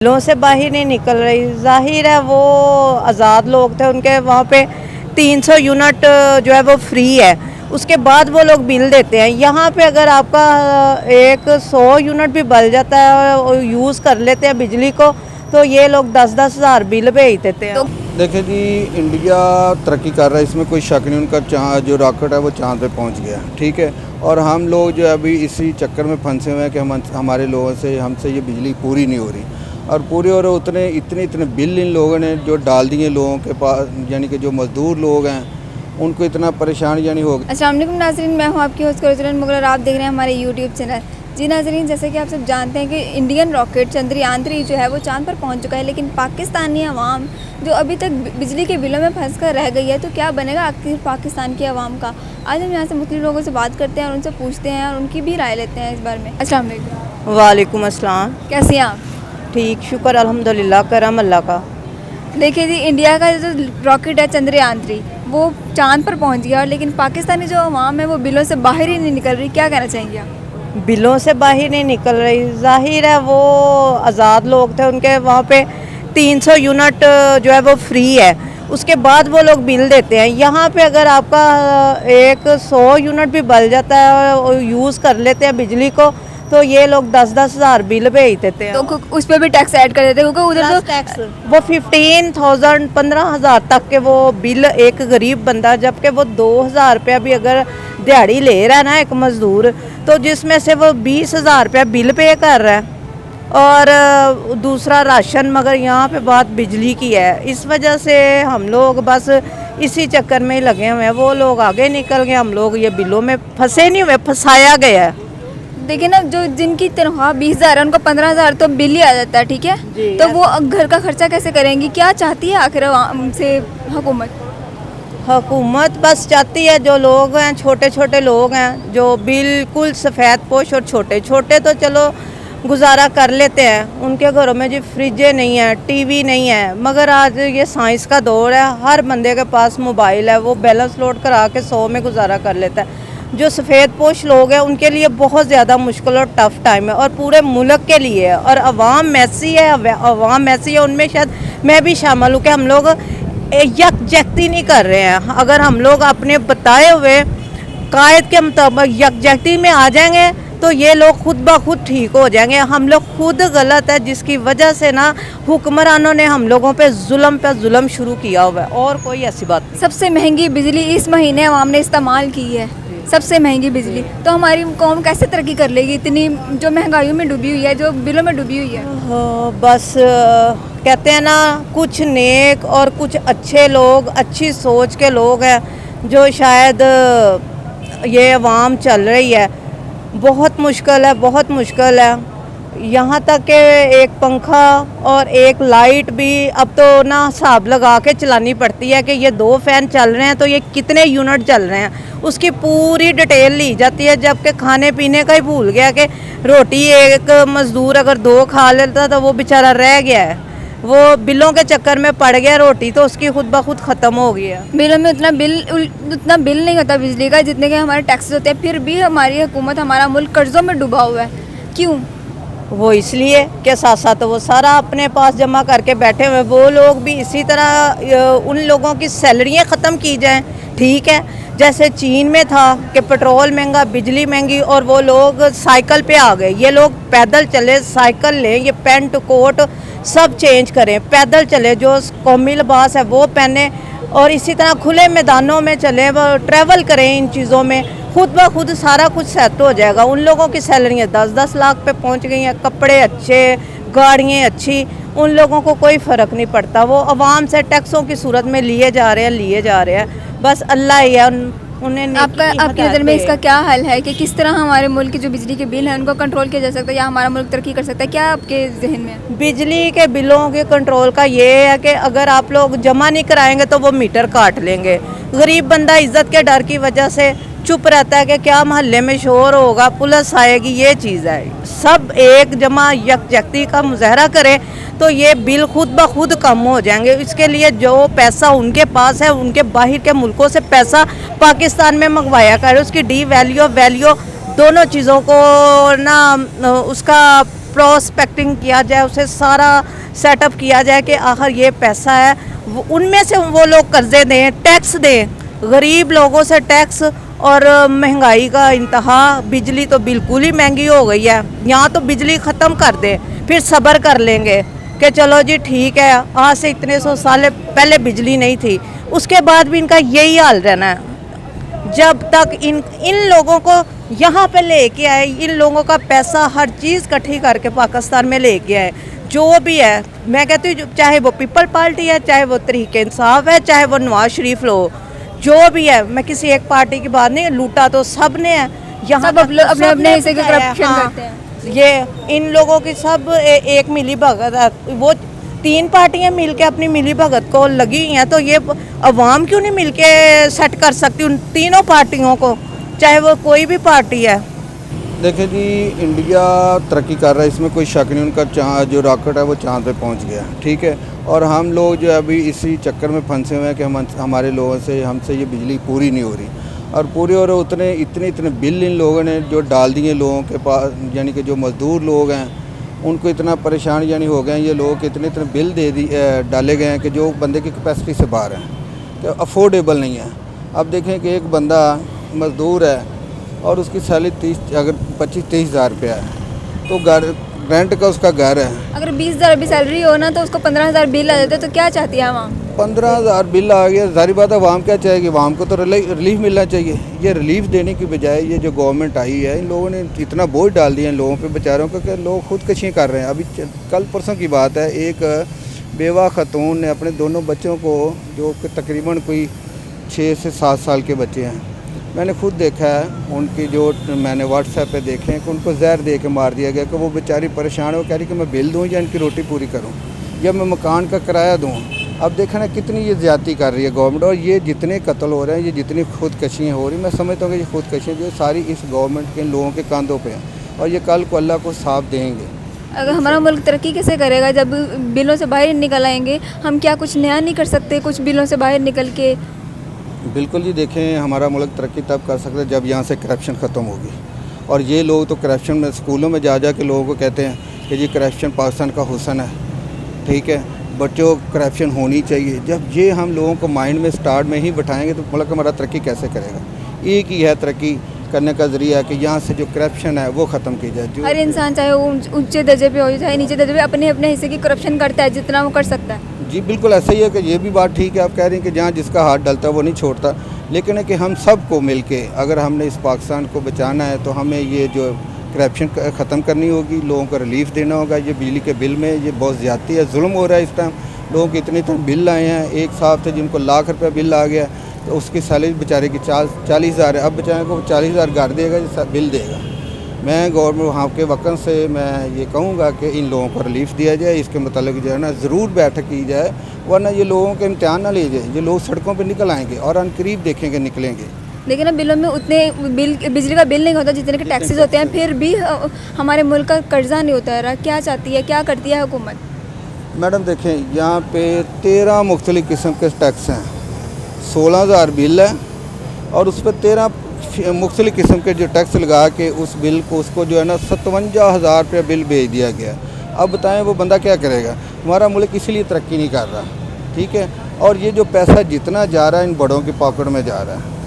बिलों से बाहर नहीं निकल रही। जाहिर है वो आज़ाद लोग थे, उनके वहाँ पे 300 यूनिट जो है वो फ्री है, उसके बाद वो लोग बिल देते हैं। यहाँ पे अगर आपका एक 100 यूनिट भी बल जाता है और यूज़ कर लेते हैं बिजली को, तो ये लोग 10-10 हज़ार बिल भेज देते हैं। देखिए जी, इंडिया तरक्की कर रहा है, इसमें कोई शक नहीं। उनका जो रॉकेट है वो चांद पे पहुंच गया, ठीक है। और हम लोग जो अभी इसी चक्कर में फंसे हुए हैं कि हमारे लोगों से हमसे ये बिजली पूरी नहीं हो रही, और पूरे और इतने बिल इन लोगों ने जो डाल दिए लोगों के पास, यानी कि जो मज़दूर लोग हैं उनको इतना परेशान यानी हो गया। अस्सलाम वालेकुम नाज़रीन, मैं हूँ आपकी होस्ट करुजरन मुगल, आप देख रहे हैं हमारे यूट्यूब चैनल। जी नाज़रीन, जैसे कि आप सब जानते हैं कि इंडियन रॉकेट चंद्रयान-3 जो है वो चांद पर पहुंच चुका है, लेकिन पाकिस्तानी अवाम जो अभी तक बिजली के बिलों में फंस कर रह गई है, तो क्या बनेगा आखिर पाकिस्तान की अवाम का। आज हम यहाँ से मुस्लिम लोगों से बात करते हैं और उनसे पूछते हैं और उनकी भी राय लेते हैं इस बारे में। अस्सलाम वालेकुम। वालेकुम अस्सलाम। कैसी हैं आप? ठीक, शुक्र अल्हम्दुलिल्लाह, करम अल्लाह का। देखिए जी, इंडिया का जो रॉकेट है चंद्रयान-3 वो चांद पर पहुंच गया, और लेकिन पाकिस्तानी जो अवाम है वो बिलों से बाहर ही नहीं निकल रही। क्या कहना चाहेंगे आप? बिलों से बाहर नहीं निकल रही। जाहिर है वो आज़ाद लोग थे, उनके वहाँ पे 300 यूनिट जो है वो फ्री है, उसके बाद वो लोग बिल देते हैं। यहाँ पे अगर आपका एक 100 यूनिट भी बल जाता है और यूज़ कर लेते हैं बिजली को, तो ये लोग 10-10 हज़ार बिल भेज देते हैं। तो उस पर भी टैक्स ऐड कर देते हैं, क्योंकि उधर तो टैक्स वो 15,000 15,000 तक के वो बिल एक गरीब बंदा, जबकि वो 2,000 रुपया भी अगर दिहाड़ी ले रहा है ना एक मज़दूर, तो जिसमें से वो 20,000 रुपया बिल पे कर रहा है। और दूसरा राशन, मगर यहाँ पे बात बिजली की है। इस वजह से हम लोग बस इसी चक्कर में ही लगे हुए हैं। वो लोग आगे निकल गए, हम लोग ये बिलों में फंसे नहीं हुए, फंसाया गया है। देखिए ना, जो जिनकी तनख्वाह 20,000 है उनको 15,000 तो बिल ही आ जाता है, ठीक है। तो वो घर का खर्चा कैसे करेंगी? क्या चाहती है आखिर से हुकूमत? हुकूमत बस चाहती है, जो लोग हैं छोटे छोटे लोग हैं जो बिल्कुल सफ़ेद पोश और छोटे छोटे, तो चलो गुजारा कर लेते हैं। उनके घरों में जो फ्रिजें नहीं है, टीवी नहीं है, मगर आज ये साइंस का दौर है, हर बंदे के पास मोबाइल है, वो बैलेंस लोड करा के 100 में गुजारा कर लेता है। जो सफ़ेद पोश लोग हैं उनके लिए बहुत ज़्यादा मुश्किल और टफ़ टाइम है, और पूरे मुल्क के लिए है। और अवाम मैसी है, उनमें शायद मैं भी शामिल हूँ कि हम लोग यकजहती नहीं कर रहे हैं। अगर हम लोग अपने बताए हुए कायद के मुताबिक यकजहती में आ जाएंगे, तो ये लोग खुद ब खुद ठीक हो जाएंगे। हम लोग खुद गलत है, जिसकी वजह से ना हुक्मरानों ने हम लोगों पे जुल्म शुरू किया हुआ है, और कोई ऐसी बात नहीं। सबसे महंगी बिजली इस महीने अवाम ने इस्तेमाल की है, सबसे महंगी बिजली। तो हमारी कौम कैसे तरक्की कर लेगी इतनी जो महंगाई में डूबी हुई है, जो बिलों में डूबी हुई है? बस कहते हैं ना, कुछ नेक और कुछ अच्छे लोग, अच्छी सोच के लोग हैं जो शायद ये अवाम चल रही है। बहुत मुश्किल है, बहुत मुश्किल है। यहाँ तक कि एक पंखा और एक लाइट भी अब तो ना हिसाब लगा के चलानी पड़ती है कि ये 2 फ़ैन चल रहे हैं तो ये कितने यूनिट चल रहे हैं, उसकी पूरी डिटेल ली जाती है। जबकि खाने पीने का ही भूल गया कि रोटी एक मज़दूर अगर 2 खा लेता तो वो बेचारा रह गया है, वो बिलों के चक्कर में पड़ गया, रोटी तो उसकी खुद ब खुद ख़त्म हो गई है। बिलों में उतना बिल नहीं होता बिजली का जितने के हमारे टैक्सेस होते हैं, फिर भी हमारी हुकूमत, हमारा मुल्क कर्ज़ों में डूबा हुआ है। क्यों? वो इसलिए कि साथ साथ वो सारा अपने पास जमा करके बैठे हुए। वो लोग भी इसी तरह उन लोगों की सैलरियाँ ख़त्म की जाएं, ठीक है। जैसे चीन में था कि पेट्रोल महंगा, बिजली महंगी, और वो लोग साइकिल पे आ गए। ये लोग पैदल चले, साइकिल लें, ये पैंट कोट सब चेंज करें, पैदल चले, जो कौमी लिबास है वो पहने, और इसी तरह खुले मैदानों में चलें, वो ट्रैवल करें। इन चीज़ों में खुद ब खुद सारा कुछ सेट हो जाएगा। उन लोगों की सैलरियाँ 10-10 लाख पे पहुंच गई हैं, कपड़े अच्छे, गाड़ियाँ अच्छी, उन लोगों को कोई फ़र्क नहीं पड़ता। वो अवाम से टैक्सों की सूरत में लिए जा रहे हैं। बस अल्लाह ही है उन्हें। आपकी नज़र में इसका क्या हल है कि किस तरह हमारे मुल्क की जो बिजली के बिल हैं उनको कंट्रोल किया जा सकता है, या हमारा मुल्क तरक्की कर सकता है? क्या आपके जहन में? बिजली के बिलों के कंट्रोल का ये है कि अगर आप लोग जमा नहीं कराएंगे तो वो मीटर काट लेंगे। गरीब बंदा इज्जत के डर की वजह से चुप रहता है कि क्या मोहल्ले में शोर होगा, पुलिस आएगी, ये चीज़ है। सब एक जमा यकजहती का मुजाहरा करें तो ये बिल खुद ब खुद कम हो जाएंगे। इसके लिए जो पैसा उनके पास है, उनके बाहर के मुल्कों से पैसा पाकिस्तान में मंगवाया करे, उसकी वैल्यू दोनों चीज़ों को ना उसका प्रोस्पेक्टिंग किया जाए, उसे सारा सेटअप किया जाए कि आखिर ये पैसा है, उनमें से वो लोग कर्जे दें, टैक्स दें, गरीब लोगों से टैक्स। और महंगाई का इंतहा, बिजली तो बिल्कुल ही महंगी हो गई है, यहाँ तो बिजली ख़त्म कर दे, फिर सब्र कर लेंगे कि चलो जी ठीक है, आज से इतने 100 साल पहले बिजली नहीं थी, उसके बाद भी इनका यही हाल रहना है। जब तक इन लोगों को यहाँ पे लेके आए, इन लोगों का पैसा हर चीज़ इकट्ठी करके पाकिस्तान में लेके आए, जो भी है, मैं कहती हूँ चाहे वो पीपल पार्टी है, चाहे वो तहरीक इंसाफ है, चाहे वो नवाज शरीफ लो, जो भी है, मैं किसी एक पार्टी की बात नहीं, लूटा तो सब ने है, यहाँ सब अपने अपने हिस्से के करप्शन करते हैं। ये इन लोगों की सब एक मिली भगत है, वो 3 पार्टियां मिलके अपनी मिली भगत को लगी हुई हैं, तो ये अवाम क्यों नहीं मिलके सेट कर सकती उन तीनों पार्टियों को, चाहे वो कोई भी पार्टी है। देखिए जी, इंडिया तरक्की कर रहा है, इसमें कोई शक नहीं। उनका जो रॉकेट है वो चांद पे पहुंच गया, ठीक है। और हम लोग जो अभी इसी चक्कर में फंसे हुए हैं कि हमारे लोगों से हमसे ये बिजली पूरी नहीं हो रही, और पूरी हो रहे इतने बिल इन लोगों ने जो डाल दिए लोगों के पास, यानी कि जो मज़दूर लोग हैं उनको इतना परेशान यानी हो गए हैं ये लोग, इतने बिल डाले गए हैं कि जो बंदे की कैपेसिटी से बाहर हैं, कि अफोर्डेबल नहीं है। अब देखें कि एक बंदा मज़दूर है और उसकी सैलरी अगर 25-23 हज़ार रुपया है, तो घर रेंट का उसका घर है। अगर 20,000 भी सैलरी हो ना, तो उसको 15,000 बिल आ जाते, तो क्या चाहती है आवाम? 15,000 बिल आ गया, जाहिर बात है आवाम क्या चाहेगी, आवाम को तो रिलीफ मिलना चाहिए। ये रिलीफ देने की बजाय ये जो गवर्नमेंट आई है, इन लोगों ने इतना बोझ डाल दिया इन लोगों पे बेचारों को कि लोग खुदकशी कर रहे हैं। अभी कल परसों की बात है, एक बेवा खतून ने अपने दोनों बच्चों को, जो कि तकरीबन कोई 6 से 7 साल के बच्चे हैं, मैंने खुद देखा है, उनकी जो मैंने व्हाट्सएप पे देखे हैं कि उनको जहर दे के मार दिया गया, कि वो बेचारी परेशान हो, कह रही कि मैं बिल दूँ या इनकी रोटी पूरी करूँ या मैं मकान का किराया दूँ। अब देखा ना कितनी ये ज़्यादती कर रही है गवर्नमेंट, और ये जितने कत्ल हो रहे हैं, ये जितनी खुदकशियाँ हो रही, मैं समझता हूँ कि ये खुदकशियाँ जो सारी इस गवर्नमेंट के लोगों के कंधों पे हैं, और ये कल को अल्लाह को साफ देंगे। अगर हमारा मुल्क तरक्की कैसे करेगा जब बिलों से बाहर निकल आएंगे? हम क्या कुछ नया नहीं कर सकते कुछ बिलों से बाहर निकल के? बिल्कुल जी, देखें हमारा मुल्क तरक्की तब कर सकता है जब यहाँ से करप्शन ख़त्म होगी। और ये लोग तो करप्शन में स्कूलों में जा के लोगों को कहते हैं कि जी करप्शन पाकिस्तान का हुस्न है, ठीक है, बच्चों करप्शन होनी चाहिए। जब ये हम लोगों को माइंड में स्टार्ट में ही बैठाएंगे तो मुल्क हमारा तरक्की कैसे करेगा? एक ही है तरक्की करने का ज़रिया कि यहाँ से जो करप्शन है वो ख़त्म की जाए। हर इंसान चाहे वो ऊंचे दर्जे पे हो चाहे नीचे दर्जे पे, अपने अपने हिस्से की करप्शन करता है जितना वो कर सकता है। जी बिल्कुल ऐसा ही है कि ये भी बात ठीक है, आप कह रहे हैं कि जहाँ जिसका हाथ डलता है वो नहीं छोड़ता, लेकिन है कि हम सब को मिल के अगर हमने इस पाकिस्तान को बचाना है तो हमें ये जो करप्शन ख़त्म करनी होगी, लोगों को रिलीफ देना होगा। ये बिजली के बिल में ये बहुत ज़्यादती है, जुल्म हो रहा है इस टाइम, लोगों के इतने बिल आए हैं। एक साहब थे जिनको लाख रुपया बिल आ गया, तो उसकी सैलरी बेचारे की 40 हज़ार है, अब बेचारे को 40 हज़ार घर देगा बिल देगा। मैं गवर्नमेंट वहाँ के वक़्त से मैं ये कहूँगा कि इन लोगों को रिलीफ दिया जाए, इसके मतलब जो है ना ज़रूर बैठक की जाए, वरना ये लोगों के इम्तिहान ना ले जाए, ये लोग सड़कों पर निकल आएंगे और अनकरीब देखेंगे निकलेंगे। लेकिन अब बिलों में उतने बिजली का बिल नहीं होता जितने के टैक्सेस होते हैं, फिर भी हमारे मुल्क का कर्जा नहीं होता है। क्या चाहती है, क्या करती है हुकूमत? मैडम देखें, यहाँ पे 13 मुख्तलिफ़ किस्म के टैक्स हैं, 16,000 बिल है और उस पर 13 मुख्तलिफ़ किस्म के जो टैक्स लगा के उस बिल को उसको जो है ना 57,000 रुपया बिल भेज दिया गया। अब बताएं वो बंदा क्या करेगा? हमारा मुल्क इसीलिए तरक्की नहीं कर रहा, ठीक है। और ये जो पैसा जितना जा रहा है इन बड़ों की पॉकेट में जा रहा है।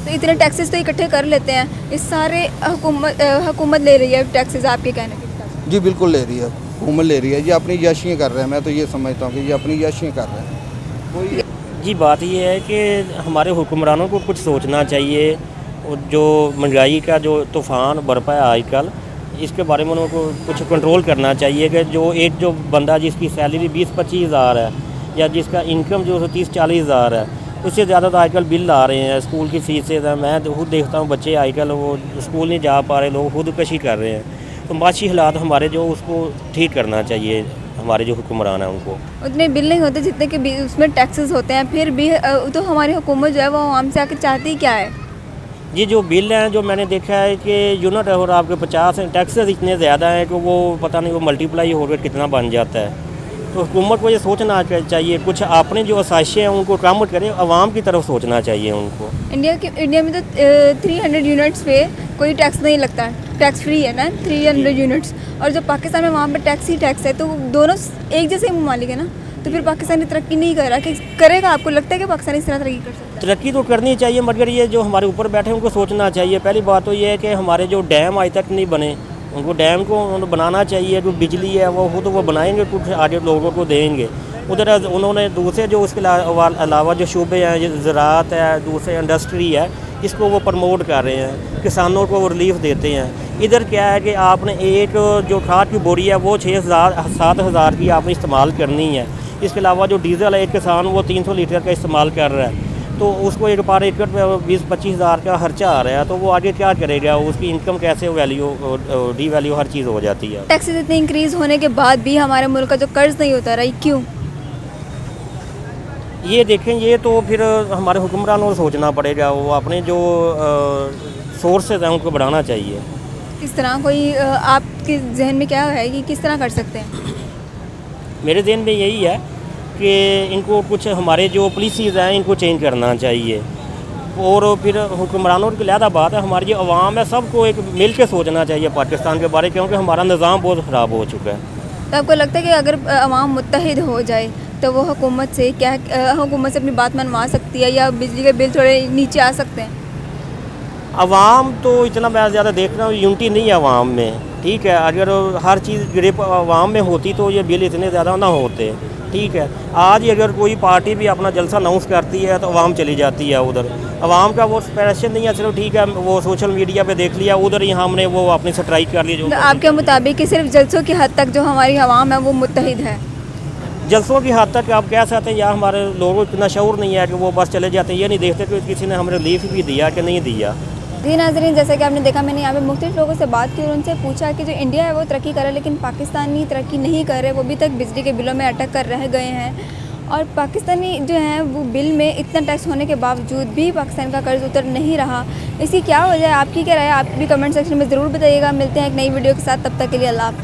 तो इतने टैक्सेस तो इकट्ठे कर लेते हैं, इस सारे हुकूमत ले रही है टैक्सेस आपके कहने के? जी बिल्कुल ले रही है, हुकूमत ले रही है, ये अपनी याशियाँ कर रहे हैं। मैं तो ये समझता हूँ कि ये अपनी याशियाँ कर रहे हैं। कोई जी बात ये है कि हमारे हुक्मरानों को कुछ सोचना चाहिए, और जो महंगाई का जो तूफ़ान बरपा है आजकल, इसके बारे में उनको कुछ कंट्रोल करना चाहिए कि जो बंदा जिसकी सैलरी 20-25 हज़ार है या जिसका इनकम जो 30-40 हज़ार है, उससे ज़्यादा तो आजकल बिल आ रहे हैं, स्कूल की फीसें हैं। मैं तो खुद देखता हूँ बच्चे आजकल वो स्कूल नहीं जा पा रहे, लोग खुदकशी कर रहे हैं। तो माशी हालात हमारे जो उसको ठीक करना चाहिए, हमारे जो हुक्मरान हैं उनको। उतने बिल नहीं होते जितने के उसमें टैक्सेस होते हैं, फिर भी तो हमारी हुकूमत जो है वो आवाम से आके चाहती क्या है? ये जो बिल हैं जो मैंने देखा है कि यूनिट और आपके 50 हैं, टैक्सेस इतने ज़्यादा हैं कि वो पता नहीं वो मल्टीप्लाई होकर कितना बन जाता है। तो हुकूमत को ये सोचना चाहिए, कुछ अपने जो आसाइशें हैं उनको कम करें, आवाम की तरफ सोचना चाहिए उनको। इंडिया में तो 300 यूनिट्स पे कोई टैक्स नहीं लगता है। टैक्स फ्री है ना 300 यूनिट्स, और जो पाकिस्तान में वहाँ पे टैक्स ही टैक्स है, तो दोनों एक जैसे ही मालिक है ना, तो फिर पाकिस्तानी तरक्की नहीं कर रहा कि करेगा? आपको लगता है कि पाकिस्तान इस तरह तरक्की कर सकता है? तरक्की तो करनी चाहिए, मगर ये जो हमारे ऊपर बैठे हैं उनको सोचना चाहिए। पहली बात तो ये है कि हमारे जो डैम आज तक नहीं बने, उनको डैम को बनाना चाहिए। जो बिजली है वो खुद वो बनाएंगे, कुछ आगे लोगों को देंगे। उधर उन्होंने दूसरे जो उसके अलावा जो शूबे हैं, ज़राअत है, दूसरे इंडस्ट्री है, इसको वो प्रमोट कर रहे हैं, किसानों को वो रिलीफ देते हैं। इधर क्या है कि आपने एक जो खाद की बोरी है वो 6,000-7,000 की आपने इस्तेमाल करनी है। इसके अलावा जो डीज़ल है, एक किसान वो 300 लीटर का इस्तेमाल कर रहा है, तो उसको एक पर एकड़ पे 20-25 हज़ार का खर्चा आ रहा है, तो वो आगे क्या करेगा? उसकी इनकम कैसे डी वैल्यू हर चीज़ हो जाती है। टैक्सेस इतने इंक्रीज़ होने के बाद भी हमारे मुल्क का जो कर्ज नहीं होता रहा, क्यों? ये देखें, ये तो फिर हमारे हुक्मरानों को सोचना पड़ेगा। वो अपने जो सोर्सेज हैं उनको बढ़ाना चाहिए। किस तरह? कोई आपके जहन में क्या है कि किस तरह कर सकते हैं? मेरे जहन में यही है कि इनको कुछ हमारे जो पॉलिसीज़ हैं इनको चेंज करना चाहिए, और फिर हुक्मरानों की अलहदा बात है, हमारी जो अवाम है सबको एक मिल के सोचना चाहिए पाकिस्तान के बारे में, क्योंकि हमारा निज़ाम बहुत ख़राब हो चुका है। तो आपको लगता है कि अगर अवाम मुत्तहिद हो जाए तो वो हुकूमत से अपनी बात मनवा सकती है, या बिजली के बिल थोड़े नीचे आ सकते हैं? अवाम तो इतना मैं ज़्यादा देख रहा हूँ, यूनिटी नहीं है अवाम में, ठीक है। अगर हर चीज़ ग्रिप अवाम में होती तो ये बिल इतने ज़्यादा ना होते, ठीक है। आज ही अगर कोई पार्टी भी अपना जलसा अनाउंस करती है तो अवाम चली जाती है उधर। अवाम का वो पैशन नहीं है, चलो ठीक है, वो सोशल मीडिया पे देख लिया, उधर ही हमने वो अपनी स्ट्राइक कर ली। जो तो आपके मुताबिक कि सिर्फ जलसों की हद तक जो हमारी अवाम है वो मुत्तहिद है? जलसों की हद तक आप कह सकते हैं, या हमारे लोगों को इतना शऊर नहीं है कि वो बस चले जाते हैं, ये नहीं देखते कि किसी ने हमें रिलीफ भी दिया कि नहीं दिया। जी नाज़रीन, जैसे कि आपने देखा, मैंने यहाँ पे मुख्तलिफ लोगों से बात की और उनसे पूछा कि जो इंडिया है वो तरक्की कर रहा है, लेकिन पाकिस्तानी तरक्की नहीं कर रहे, वो अभी तक बिजली के बिलों में अटक कर रह गए हैं। और पाकिस्तानी जो हैं वो बिल में इतना टैक्स होने के बावजूद भी पाकिस्तान का कर्ज उतर नहीं रहा। इसकी क्या वजह है? आपकी क्या राय है? आप भी कमेंट सेक्शन में ज़रूर बताइएगा। मिलते हैं एक नई वीडियो के साथ, तब तक के लिए अल्लाह हाफ़िज़।